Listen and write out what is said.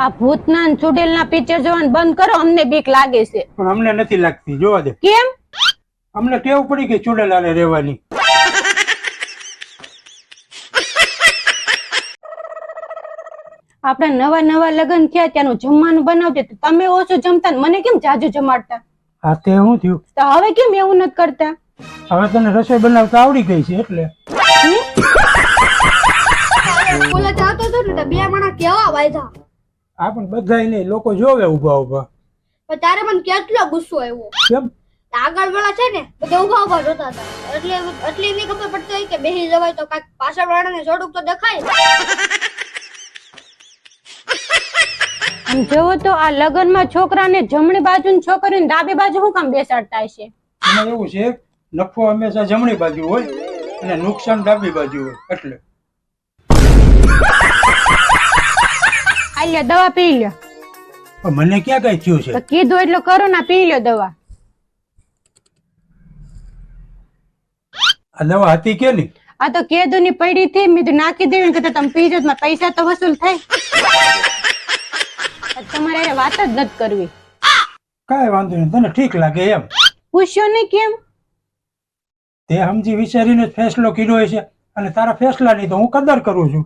આ ભૂતના ને ચુડેલના પિક્ચર જોવાનું બંધ કરો, અમને બીક લાગે છે. પણ અમને નથી લાગતી, જોવા દે. કેમ? અમને ટેવ પડી ગઈ ચુડેલાને રહેવાની. આપણે નવા નવા લગ્ન થયા ત્યાંનું જમવાનું બનાવતી તો તમે ઓછું જમતા ને મને કેમ જાજુ જમાડતા? હા તે શું થયું? તો હવે કેમ એવું નથી કરતા? હવે તને રસોઈ બનાવતા આવડી ગઈ છે એટલે. બોલે જાતો તો ને બે માણા કેવા વાયધા. આ પણ બધાય નહીં, લોકો જોવે ઉભા ઉભા. પણ તારે મને કેટલો ગુસ્સો આવ્યો. કેમ? આગળ વાળા છે ને બધા ઉભા ઉભા જોતા હતા, એટલે એટલી એવી ખબર પડતી હોય કે બેસી જવાય તો કાંઈક પાછળ વાળાને જોડુક તો દેખાય. આમ જોવો તો આ લગ્નમાં છોકરાને જમણી બાજુ ને છોકરીને ડાબી બાજુ શું કામ બેસાડતા હશે? એમાં એવું છે, નફો હંમેશા જમણી બાજુ હોય અને નુકસાન ડાબી બાજુ હોય એટલે. આલ્યો દવા પી લ્યો. પણ મને ક્યાં કઈ થયું છે? તો કીધું એટલું કરો ને, પી લ્યો દવા. આ દવા હતી કે નહીં? આ તો કેદુ ની પડી થી મેં તો નાખી દેવી કે તમે પી જો, પૈસા તો વસૂલ થાય. તમારે વાત જ નથી કરવી. કાંઈ વાંધો નહીં, તને ઠીક લાગે એમ. પૂછ્યો નહીં કેમ? તે સમજી વિચારીને જ ફેસલો કર્યો છે અને તારા ફેસલાની તો હું કદર કરું છું.